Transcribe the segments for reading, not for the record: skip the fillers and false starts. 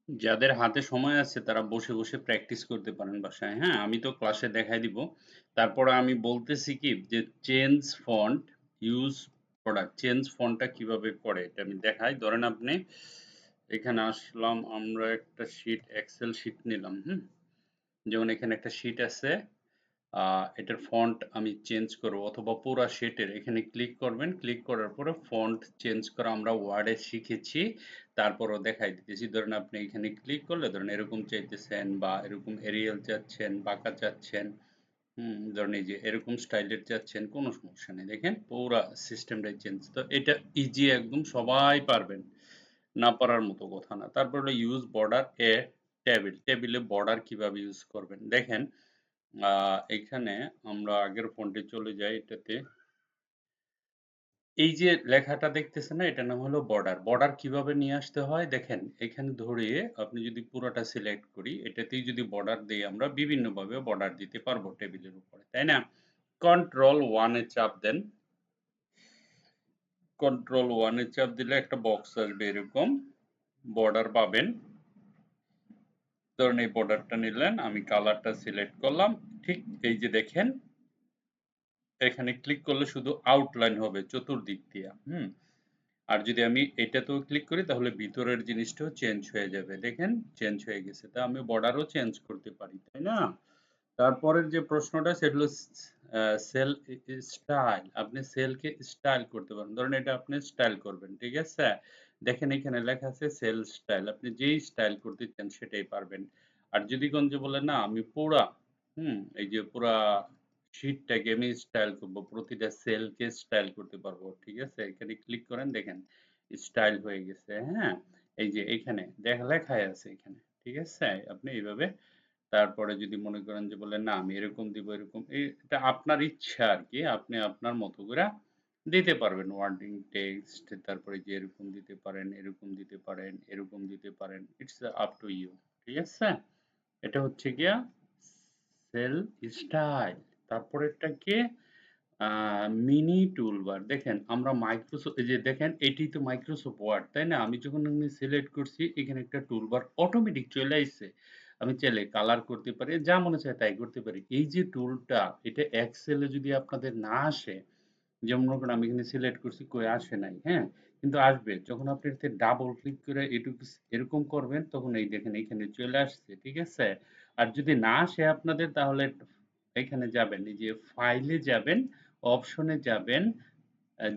যাদের হাতে সময় আছে তারা বসে বসে প্র্যাকটিস করতে পারেন বাসায়। হ্যাঁ, আমি তো ক্লাসে দেখাই দিব। তারপরে আমি বলতেছি কি যে change font, use product. Change ফন্টটা কিভাবে করে এটা আমি দেখাই। ধরেন আপনি এখানে আসলাম, আমরা একটা শীট, এক্সেল শীট নিলাম। হুম, যেমন এখানে একটা শীট আছে, এটার ফন্ট আমি চেঞ্জ করব অথবা পুরা শীটের এখানে ক্লিক করবেন। ক্লিক করার পরে ফন্ট চেঞ্জ করা আমরা ওয়ার্ডে শিখেছি, তারপরও দেখাই দিতেছি। ধরেন আপনি এখানে ক্লিক করলে ধরেন এরকম চাইতেছেন বা এরকম এরিয়াল চাচ্ছেন, বাঁকা চাচ্ছেন, ধরেন এই যে এরকম স্টাইলের চাচ্ছেন, কোনো সমস্যা নেই। দেখেন পুরা সিস্টেমটাই চেঞ্জ। তো এটা ইজি, একদম সবাই পারবেন, না পারার মতো কথা না। তারপর হলো ইউজ বর্ডার এ টেবিল। টেবিলে বর্ডার কিভাবে ইউজ করবেন দেখেন। এখানে আমরা আগের ফন্টে চলে যাই, এটাতে এই যে লেখাটা দেখতেছেন না, এটার নাম হলো বর্ডার। বর্ডার কিভাবে নিয়ে আসতে হয় দেখেন, এখানে ধরিয়ে আপনি যদি পুরোটা সিলেক্ট করি, এটাতেই যদি বর্ডার দিই আমরা বিভিন্নভাবে বর্ডার দিতে পারবো টেবিলের উপরে, তাই না? কন্ট্রোল ওয়ান এ চাপ দেন। কন্ট্রোল ওয়ান এ চাপ দিলে একটা বক্স আসবে এরকম, বর্ডার পাবেন। ধরুন এই বর্ডারটা নিলেন, আমি কালারটা সিলেক্ট করলাম। ঠিক এই যে দেখেন, এখানে ক্লিক করলে শুধু আউটলাইন হবে চতুর্দিক দিয়ে। আর যদি আমি এটাতেও ক্লিক করি তাহলে ভিতরের জিনিসটাও চেঞ্জ হয়ে যাবে। দেখেন চেঞ্জ হয়ে গেছে। তা আমি বর্ডারও চেঞ্জ করতে পারি, তাই না? তারপরের যে প্রশ্নটা সেটা হলো সেল স্টাইল। আপনি সেলকে স্টাইল করতে পারেন। ধরেন এটা আপনি স্টাইল করবেন, ঠিক আছে? দেখেন এখানে লেখা আছে সেল স্টাইল। আপনি যেই স্টাইল করতে চান সেটাই পারবেন। আর যদি কোন যে বলেন না আমি পুরা এই যে পুরা শীটটাকে আমি স্টাইল করব, প্রতিটা সেলকে স্টাইল করতে পারবো, ঠিক আছে? এখানে ক্লিক করেন, দেখেন স্টাইল হয়ে গেছে। হ্যাঁ, এই যে এখানে লেখাই আছে এখানে, ঠিক আছে? আপনি এইভাবে, তারপরে যদি মনে করেন যে বললেন না আমি এরকম দিব, এরকম এটা আপনার ইচ্ছা আর কি, আপনি আপনার মতো করে দিতে পারবেন ওয়ার্ডিং টেক্সট। তারপরে যে এরকম দিতে পারেন, এরকম দিতে পারেন, এরকম দিতে পারেন, ইটস আপ টু ইউ, ঠিক আছে? এটা হচ্ছে গিয়া সেল স্টাইল। তারপরেরটা কি, মিনি টুলবার। দেখেন আমরা মাইক্রোসফট, এই যে দেখেন এটি তো মাইক্রোসফট ওয়ার্ড, তাই না? আমি যখন এখানে সিলেক্ট করছি এখানে একটা টুলবার অটোমেটিক চলে আসছে। আমি চাইলে কালার করতে পারি, যা মনে চায় তাই করতে পারি। এই যে টুলটা, এটা এক্সেলে যদি আপনাদের না আসে, যেমন মনে করেন আমি এখানে সিলেক্ট করছি, কই আসে নাই, হ্যাঁ? কিন্তু আসবে যখন আপনি এতে ডাবল ক্লিক করে এটুকু এরকম করবেন, তখন এই দেখেন এখানে চলে আসছে, ঠিক আছে? আর যদি না আসে আপনাদের, তাহলে এখানে যাবেন, এই যে ফাইলে যাবেন, অপশনে যাবেন,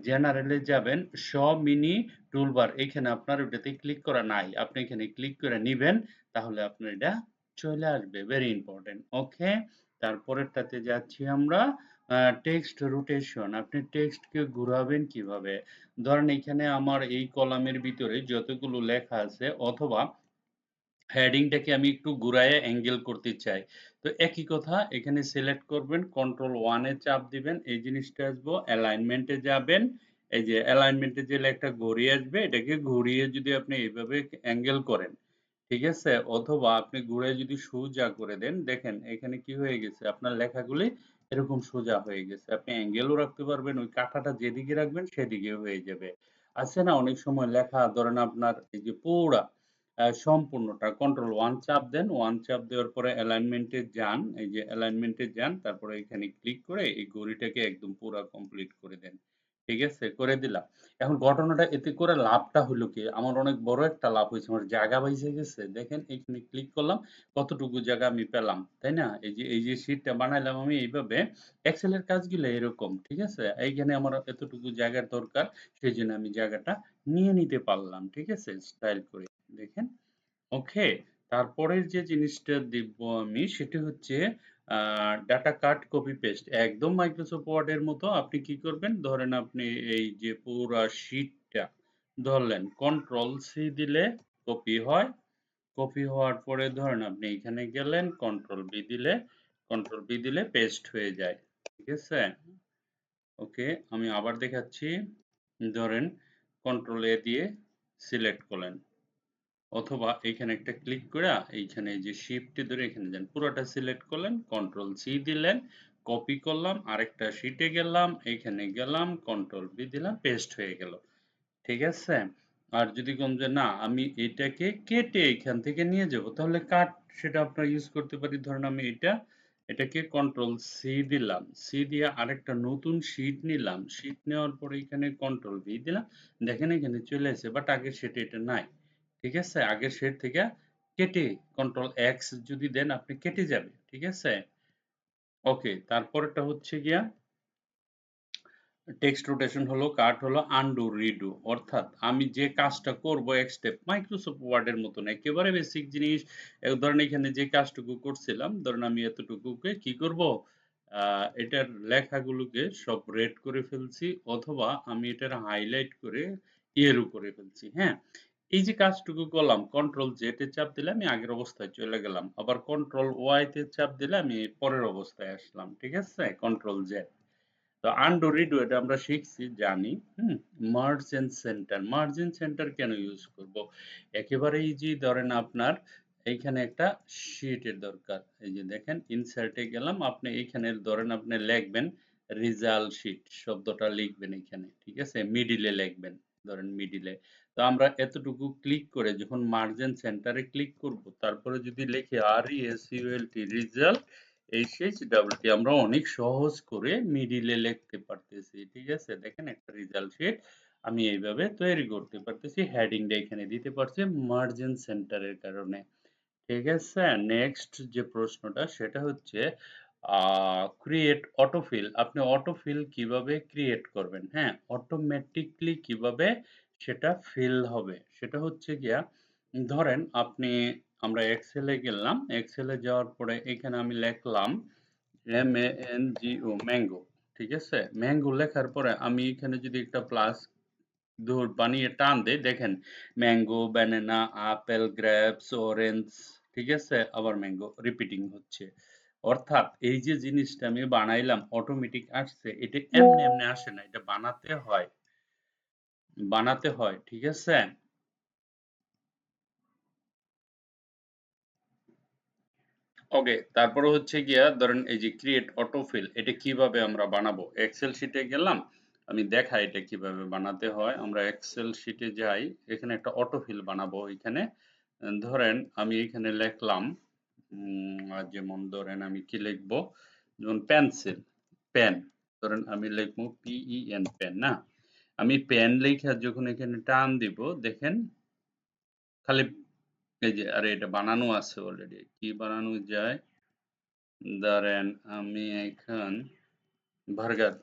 জেনারেলে যাবেন, শো মিনি টুলবার, এখানে আপনার ওটাতে ক্লিক করা নাই, আপনি এখানে ক্লিক করে নিবেন, তাহলে আপনার এটা চলে আসবে। ভেরি ইম্পর্টেন্ট, ওকে? তারপরেরটাতে যাচ্ছি আমরা, টেক্সট রোটেশন। আপনি টেক্সটকে ঘোরাবেন কিভাবে? ধরেন এখানে আমার এই কলামের ভিতরে যতগুলো লেখা আছে, অথবা হেডিংটাকে আমি একটু ঘুরায়ে অ্যাঙ্গেল করতে চাই। তো একই কথা, এখানে সিলেক্ট করবেন, কন্ট্রোল ওয়ান এ চাপ দিবেন, এই জিনিসটা আসবো, অ্যালাইনমেন্টে যাবেন। এই যে অ্যালাইনমেন্টে যে একটা ঘড়ি আসবে, এটাকে ঘুরিয়ে যদি আপনি এইভাবে অ্যাঙ্গেল করেন, ঠিক আছে? অথবা আপনি ঘুরে যদি সোজা করে দেন, দেখেন এখানে কি হয়ে গেছে, আপনার লেখাগুলি এরকম সোজা হয়ে গেছে। আপনি অ্যাঙ্গেলও রাখতে পারবেন, ওই কাঁটাটা যেদিকে রাখবেন সেদিকে হয়ে যাবে। আছে না অনেক সময় লেখা, ধরেন আপনার এই যে পুরা সম্পূর্ণটা, কন্ট্রোল ওয়ান চাপ দেন, ওয়ান চাপ দেওয়ার পরে অ্যালাইনমেন্টে যান, এই যে অ্যালাইনমেন্টে যান, তারপরে এখানে ক্লিক করে এই ঘড়িটাকে একদম পুরা কমপ্লিট করে দেন, ঠিক আছে? করে দিলাম। এখন ঘটনাটা এতে করে লাভটা হলো কি, আমার অনেক বড় একটা লাভ হয়েছে, আমার জায়গা বাইসে গেছে। দেখেন এখানে ক্লিক করলাম, কতটুকু জায়গা আমি পেলাম, তাই না? এই যে শীটটা বানাইলাম আমি এইভাবে। এক্সেলের কাজগুলো এরকম, ঠিক আছে? এইখানে আমার এতটুকু জায়গার দরকার, সেই জন্য আমি জায়গাটা নিয়ে নিতে পারলাম, ঠিক আছে? স্টাইল করে, দেখেন, ওকে? তারপরের যে জিনিসটা দেখবো আমি, সেটা হচ্ছে ডাটা কাট কপি পেস্ট, একদম মাইক্রোসফট ওয়ার্ডের মতো। আপনি কি করবেন, ধরেন আপনি এই যে পুরা শীটটা ধরলেন, কন্ট্রোল সি দিলে কপি হয়। কপি হওয়ার পরে ধরেন আপনি এখানে গেলেন, কন্ট্রোল বি দিলে পেস্ট হয়ে যায়, ঠিক আছে? ওকে, আমি আবার দেখাচ্ছি। ধরেন কন্ট্রোল এ দিয়ে সিলেক্ট করলেন, অথবা এখানে একটা ক্লিক করে এইখানে এই যে শিফটে ধরে এখানে যান, পুরোটা সিলেক্ট করলেন, কন্ট্রোল সি দিলেন, কপি করলাম, আরেকটা শিটে গেলাম, এখানে গেলাম, কন্ট্রোল ভি দিলাম, পেস্ট হয়ে গেল, ঠিক আছে? আর যদি কোন যে না আমি এটাকে কেটে এখান থেকে নিয়ে যাব, তাহলে কাট সেটা আপনারা ইউজ করতে পারি। ধরেন আমি এটাকে কন্ট্রোল সি দিলাম, সি দিয়ে আরেকটা নতুন শীট নিলাম, শীট নেওয়ার পরে এখানে কন্ট্রোল ভি দিলাম, দেখেন এখানে চলে আসে, বাট আগের সেটে এটা নাই। ঠিক আছে, আগের সেট থেকে কেটে কন্ট্রোল এক্স যদি দেন আপনি কেটে যাবে। ঠিক আছে, ওকে। তারপরটা হচ্ছে গিয়া টেক্সট রোটেশন হলো, কাট হলো, আনডু রিডু, অর্থাৎ আমি যে কাজটা করব এক স্টেপ, মাইক্রোসফট ওয়ার্ডের মতন একেবারে বেসিক জিনিস। ধরেন এখানে যে কাজটুকু করছিলাম, ধরেন আমি এতটুকুকে কি করব, এটার লেখাগুলোকে সব রেড করে ফেলছি, অথবা আমি এটার হাইলাইট করে ইয়েরো করে ফেলছি। হ্যাঁ, এই যে কাজটুকু করলাম, কন্ট্রোল জেড এ চাপ দিলে আমি আগের অবস্থায় চলে গেলাম, আবার কন্ট্রোল ওয়াই তে চাপ দিলে আমি পরের অবস্থায় আসলাম। ঠিক আছে, কন্ট্রোল জেড। তো আনডু রিডু এটা আমরা শিখছি, জানি। Merge and centre, merge and centre কেন ইউজ করব, একেবারে ইজি। ধরেন আপনার এইখানে একটা শীটের দরকার, এই যে দেখেন ইনসার্টে গেলাম, আপনি এইখানে ধরেন আপনি লিখবেন রিজাল্ট শীট শব্দটা লিখবেন এখানে। ঠিক আছে, মিডিলে লিখবেন, ধরেন মিডিলে। তো আমরা এতটুকু ক্লিক করে যখন মার্জ এন্ড সেন্টারে ক্লিক করব, তারপরে যদি লিখি আর ই এস ইউ এল টি রিজাল্ট এইচএইচডব্লিউটি, আমরা অনেক সহজ করে মিডিলে লিখতে পারতেছি। ঠিক আছে, দেখেন একটা রেজাল্ট শিট আমি এইভাবে তৈরি করতে পারতেছি, হেডিংটা এখানে দিতে পারছি মার্জিন সেন্টারের কারণে। ঠিক আছে, নেক্সট যে প্রশ্নটা সেটা হচ্ছে ক্রিয়েট অটোফিল, আপনি অটোফিল কিভাবে ক্রিয়েট করবেন, হ্যাঁ, অটোমেটিকলি কিভাবে সেটা ফিল হবে, সেটা হচ্ছে গিয়া ধরেন আপনি, আমরা এক্সেলে গেলাম, এক্সেলে যাওয়ার পরে এখানে আমি লিখলাম MANGO ম্যাঙ্গো। ঠিক আছে, ম্যাঙ্গো লেখার পরে আমি এখানে যদি একটা প্লাস দৌড় বানিয়ে টান দেই, দেখেন mango, banana, apple, grapes, orange, ঠিক আছে, আবার ম্যাঙ্গো রিপিটিং হচ্ছে। অর্থাৎ এই যে জিনিসটা আমি বানাইলাম অটোমেটিক আসছে, এটা এমনি এমনি আসে না, এটা বানাতে হয়, বানাতে হয়। ঠিক আছে, ওকে। তারপরে হচ্ছে গিয়া ধরেন এই যে ক্রিয়েট অটোফিল, এটা কিভাবে আমরা বানাবো, এক্সেল শিটে গেলাম, আমি দেখাই এটা কিভাবে বানাতে হয়। আমরা এক্সেল শিটে যাই, এখানে একটা অটোফিল বানাবো। এখানে ধরেন আমি এখানে লিখলাম যেমন ধরেন আমি কি লিখবো, যেমন পেন্সিল, পেন, ধরেন আমি লিখবো PEN, পেন না, আমি পেন লেখা যখন এখানে টান দিব, দেখেন খালি এই যে, আরে এটা বানানো আছে অলরেডি, কি বানানো যায়, ধরেন আমি এখন বার্গার,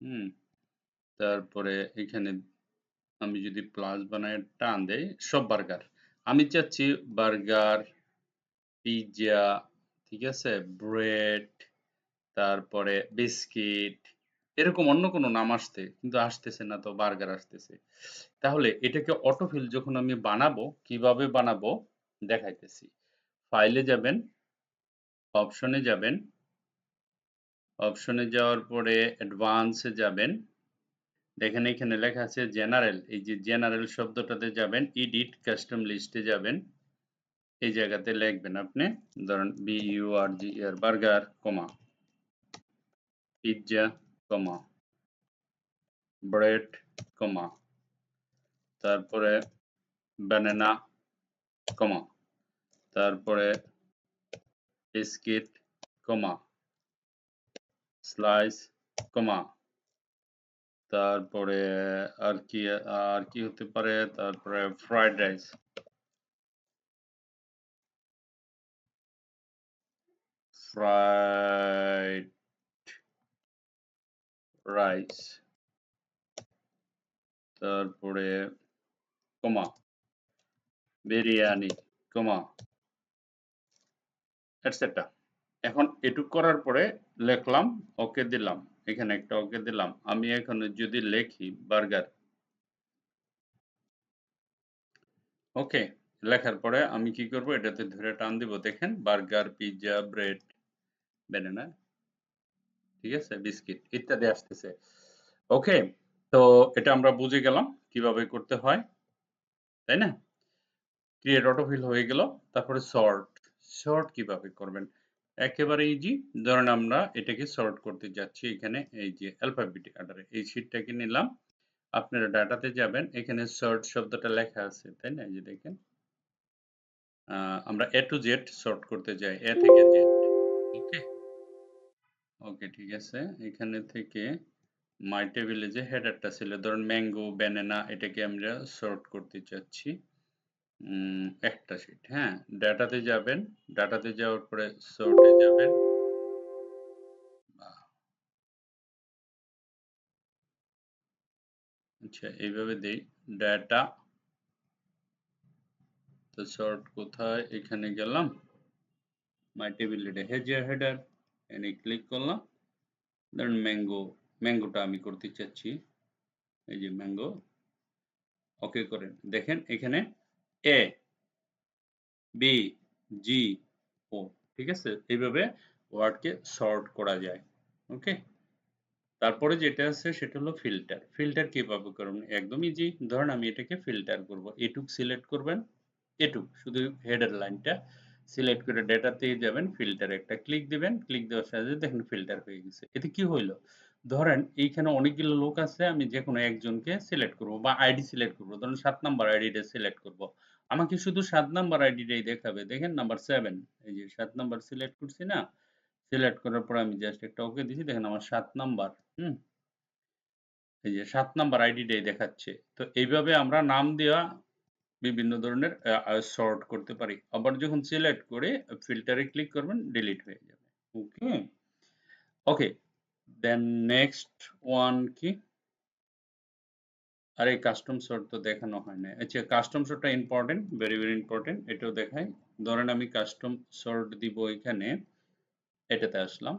হুম, তারপরে এখানে আমি যদি প্লাস বানায় টান দেই, সব বার্গার, আমি চাচ্ছি বার্গার, পিৎজা, ঠিক আছে, ব্রেড, তারপরে বিস্কিট, এরকম অন্য কোনো নাম আসতে, কিন্তু আসতেছে না, তো বার্গার আসতেছে। তাহলে এটাকে অটোফিল যখন আমি বানাবো, কিভাবে বানাবো দেখাইতেছি। ফাইলে যাবেন, অপশনে যাবেন, অপশনে যাওয়ার পরে অ্যাডভান্সে যাবেন, দেখেন এখানে লেখা আছে জেনারেল, এই যে জেনারেল শব্দটাতে যাবেন, এডিট কাস্টম লিস্টে যাবেন, এই জায়গাতে লিখবেন আপনি ধরেন BURGER বার্গার, কমা পিৎজা, কমা ব্রেড, কমা তারপরে ব্যানানা, কমা তারপরে বিস্কিট, কমা স্লাইস, কমা তারপরে আর কি হতে পারে, তারপরে ফ্রাইড রাইস, ফ্রাইড রাইস, তারপরে কমা বিরিয়ানি, কমা এটসেট্রা। এখন এটুক করার পরে লিখলাম, ওকে দিলাম, এখানে একটা ওকে দিলাম, আমি এখানে যদি লিখি বার্গার, ওকে, লেখার পরে আমি কি করব, এটাতে ধরে টান দিব, দেখেন বার্গার, পিৎজা, ব্রেড, ব্যানানা, ঠিক আছে, বিস্কিট ইত্যাদি আসতেছে। ওকে, তো এটা আমরা বুঝে গেলাম কিভাবে করতে হয়, তাই না? ক্রিয়েট অটোফিল হয়ে গেল। তারপরে সর্ট, সর্ট কিভাবে করবেন, একেবারে ইজি। ধরেন আমরা এটাকে সর্ট করতে যাচ্ছি, এখানে এই যে অ্যালফাবেটিক অর্ডারে এই শীটটাকে নিলাম, আপনারা ডাটাতে যাবেন, এখানে সর্ট শব্দটা লেখা আছে, তাই না? এই যে দেখেন। আমরা A to Z সর্ট করতে যাই, A থেকে Z। ওকে? ওকে, ঠিক আছে। এখানে থেকে মাই টেবিলে যে হেডারটা ছিল, ধরুন ম্যাঙ্গো, ব্যানানা, এটাকে আমরা সর্ট করতে চাচ্ছি। একটা শিট, হ্যাঁ? ডাটাতে যাবেন, ডাটাতে যাওয়ার পরে সর্টে যাবেন। আচ্ছা, এইভাবে দেই। ডাটা, তো সর্ট কোথায়? এখানে গেলাম, মাই টেবিল হেডার, এনে ক্লিক করলাম। ধরুন ম্যাঙ্গো, ম্যাঙ্গোটা আমি করতে চাচ্ছি। এই যে ম্যাঙ্গো, ওকে করেন। দেখেন এখানে এ, বি, জি, ও, ঠিক আছে? এইভাবে ওয়ার্ডকে সর্ট করা যায়। ওকে? তারপরে যেটা আছে সেটা হলো ফিল্টার। ফিল্টার কিভাবে করবেন? একদম ইজি। ধরেন আমি এটাকে ফিল্টার করব। এটুক সিলেক্ট করবেন, এটুক শুধু হেডার লাইনটা সিলেক্ট করে ডেটাতে যাবেন, ফিল্টারে একটা ক্লিক দিবেন। ক্লিক দেওয়ার সাথে সাথে দেখেন ফিল্টার হয়ে গেছে। এতে কি হইলো? ধরেন এইখানে অনেকগুলো লোক আছে, আমি যেকোনো একজনকে সিলেক্ট করব বা আইডি সিলেক্ট করব। ধরুন ৭ নাম্বার আইডিটা সিলেক্ট করব। আমাকে শুধু ৭ নাম্বার আইডিটাই দেখাবে। দেখেন নাম্বার 7, এই যে ৭ নাম্বার সিলেক্ট করছি না? সিলেক্ট করার পর আমি জাস্ট একটা ওকে দিছি। দেখেন আমার ৭ নাম্বার, হুম? এই যে ৭ নাম্বার আইডিটাই দেখাচ্ছে। তো এইভাবে আমরা নাম দেওয়া বিভিন্ন ধরনের সর্ট করতে পারি। আবার যখন সিলেক্ট করে ফিল্টারে ক্লিক করবেন, ডিলিট হয়ে যাবে। ওকে? ওকে, দেন নেক্সট ওয়ান কি? আরে কাস্টম সর্ট তো দেখানো হয় নাই। আচ্ছা, কাস্টম সর্টটা ইম্পর্টেন্ট, ভেরি, ভেরি ইম্পর্টেন্ট। এটাও দেখাই। ধরেন আমি কাস্টম সর্ট দিব এখানে, এটাতে আসলাম।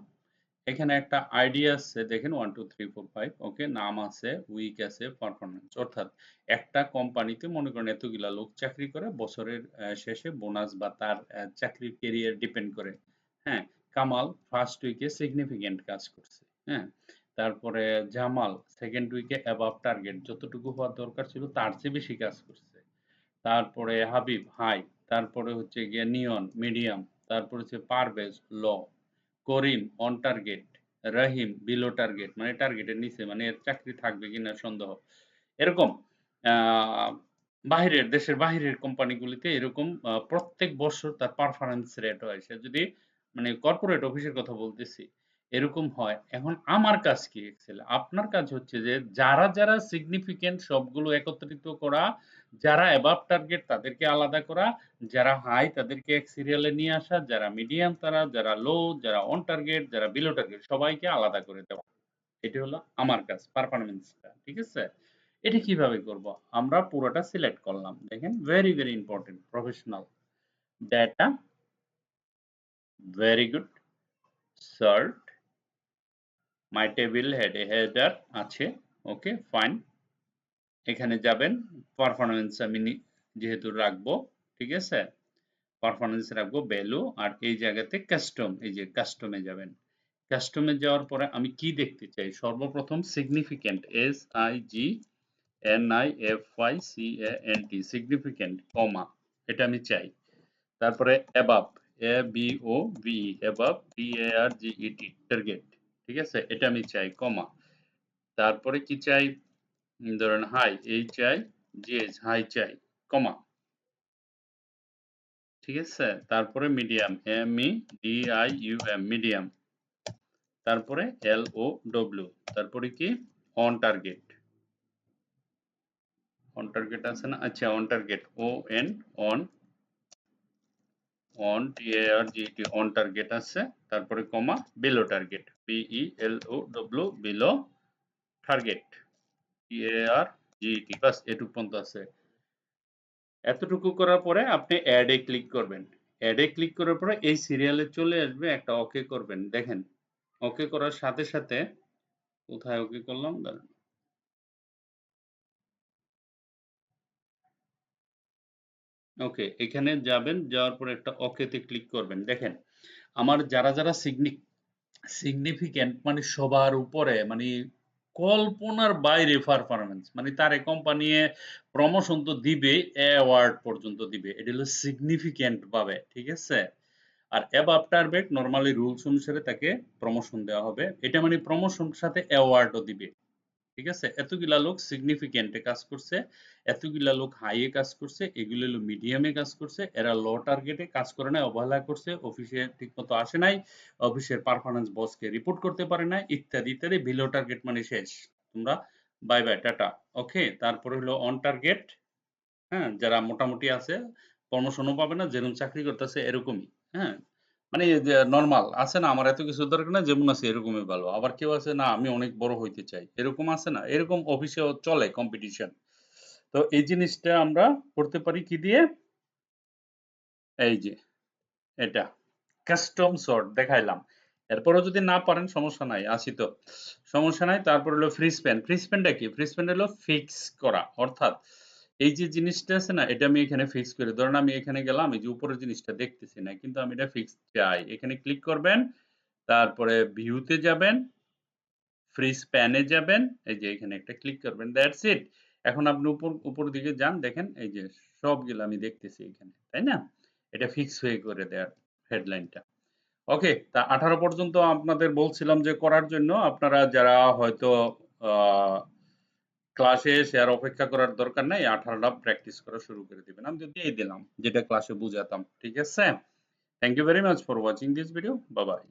এখানে একটা আইডি আছে, দেখেন 1 2 3 4 5, ওকে? নাম আছে, উইক আছে, পারফরম্যান্স। অর্থাৎ একটা কোম্পানিতে মনে করেন এতগুলা লোক চাকরি করে, বছরের শেষে বোনাস বা তার চাকরির ক্যারিয়ার ডিপেন্ড করে। হ্যাঁ? কামাল ফার্স্ট উইকে সিগনিফিক্যান্ট কাজ করছে। হ্যাঁ? তারপরে জামাল সেকেন্ড উইকে অ্যাবাভ টার্গেট, যতটুকু হওয়ার দরকার ছিল তার চেয়ে বেশি কাজ করছে। তারপরে হাবিব হাই, তারপরে হচ্ছে গিয়ে নিয়ন মিডিয়াম, তারপরে হচ্ছে পারভেজ ল, Karim on target, Rahim below target, মানে টার্গেটের নিচে, মানে এর চাকরি থাকবে কিনা সন্দেহ। এরকম বাহিরের দেশের বাহিরের কোম্পানিগুলিতে এরকম প্রত্যেক বছর তার পারফরম্যান্স রেট হয়। সে যদি, মানে কর্পোরেট অফিসের কথা বলতেছি, এরকম হয়। এখন আমার কাজ কি এক্সেল? আপনার কাজ হচ্ছে যে যারা সিগনিফিক্যান্ট সবগুলো একত্রিত করা, যারা অ্যাবাভ টার্গেট তাদেরকে আলাদা করা, যারা হাই তাদেরকে এক সিরিয়ালে নিয়ে আসা, যারা মিডিয়াম তারা, যারা লো, যারা অন টার্গেট, যারা বিলো টার্গেট, সবাইকে আলাদা করে দেওয়া। এটি হলো আমার কাজ, পারফরম্যান্সটা। ঠিক আছে? এটা কিভাবে করব? আমরা পুরোটা সিলেক্ট করলাম। দেখেন very, very important, professional data, very good, sort, মাই টেবিল হেডার আছে, ওকে ফাইন। এখানে যাবেন, পারফরম্যান্স আমি যেহেতু রাখবো, ঠিক আছে? পারফরম্যান্স রাখবো ভ্যালু, আর এই জায়গাতে কাস্টম, এই যে কাস্টমে যাবেন। কাস্টমে যাওয়ার পরে আমি কি দেখতে চাই? সর্বপ্রথম সিগনিফিক্যান্ট, SIGNIFICANT, সিগনিফিক্যান্ট, কমা, এটা আমি চাই। তারপরে above, ABOVE, above, TARGET, target, ঠিক আছে? এটা আমি চাই, কমা। তারপরে কি চাই? ধরেন হাই, HIGH, হাই চাই, কমা, ঠিক আছে? তারপরে মিডিয়াম, MEDIUM, মিডিয়াম। তারপরে LOW, তারপরে কি? অন টার্গেট, অন টার্গেট আছে না? আচ্ছা, on target, ON, on, on TARGET, on target আছে। তারপরে comma, below target, BELOW, below target, TARGET, বাস এটুক পর্যন্ত আছে। এতটুকু করার পরে আপনি অ্যাড এ ক্লিক করবেন। অ্যাড এ ক্লিক করার পরে এই সিরিয়ালে চলে আসবে, একটা ওকে করবেন। দেখেন ওকে করার সাথে সাথে, কোথায় ওকে করলাম? দাঁড়ান। ওকে, এখানে যাবেন, যাওয়ার পরে একটা ওকেতে ক্লিক করবেন। দেখেন আমার যারা সিগনিফিক্যান্ট, মানে সবার উপরে, মানে কল্পনার বাইরে পারফরম্যান্স, মানে তারে কোম্পানি প্রমোশন তো দিবে, অ্যাওয়ার্ড পর্যন্ত দিবে। এটা হলো সিগনিফিক্যান্ট ভাবে, ঠিক আছে? আর অ্যাবাভ টার্গেট নরমালি রুলস অনুসারে তাকে প্রমোশন দেওয়া হবে। এটা মানে প্রমোশন সাথে অ্যাওয়ার্ডও দিবে। ঠিক আছে? এতগুলা লোক সিগনিফিক্যান্টে কাজ করছে, এতগুলা লোক হাইয়ে কাজ করছে, এগুলো হলো মিডিয়ামে কাজ করছে, এরা লো টার্গেটে কাজ করে নাই, অবহেলা করছে, অফিসে ঠিকমতো আসে নাই, অফিসের পারফরম্যান্স বসকে রিপোর্ট করতে পারে নাই, ইত্যাদি ইত্যাদি। বিলো টার্গেট মানে শেষ, তোমরা বাই বাই টাটা। ওকে, তারপরে হলো অন টার্গেট, হ্যাঁ, যারা মোটামুটি আছে, প্রমোশনও পাবে না, যেরকম চাকরি করতেছে এরকমই, হ্যাঁ, মানে যে নরমাল আছে না, আমার এত কিছু দরকার না, যেমন আছে এরকমই ভালো। আবার কেউ আছে না, আমি অনেক বড় হইতে চাই, এরকম আছে না, এরকম অফিসেও চলে কম্পিটিশন। তো এই জিনিসটা আমরা করতে পারি কি দিয়ে? এই যে এটা কাস্টম সর্ট দেখাইলাম। এরপরও যদি না পারেন সমস্যা নাই, আসি তো, সমস্যা নাই। তারপর হলো ফ্রি স্প্যান। ফ্রি স্প্যানটা কি? ফ্রি স্প্যান হলো ফিক্স করা, অর্থাৎ এই যে জিনিসটা আছে না, এটা আমি এখানে ফিক্স করি। ধরেন আমি এখানে গেলাম, এই যে উপরের জিনিসটা দেখতেছি না, কিন্তু আমি এটা ফিক্স চাই। এখানে ক্লিক করবেন, তারপরে ভিউতে যাবেন, ফ্রি স্প্যানে যাবেন, এই যে এখানে একটা ক্লিক করবেন, দ্যাটস ইট। এখন আপনি উপর দিকে যান, দেখেন এই যে সবগুলো আমি দেখতেছি এখানে, তাই না? এটা ফিক্স হয়ে করে দেয়ার হেডলাইনটা। ওকে, তা 18 পর্যন্ত আপনাদের বলছিলাম যে করার জন্য, আপনারা যারা হয়তো ক্লাসে এসে আর অপেক্ষা করার দরকার নাই, 18টা প্র্যাকটিস করা শুরু করে দিবেন। আমি তো দিয়ে দিলাম যেটা ক্লাসে বুঝাতাম। ঠিক আছে? Thank you very much for watching this video. Bye by.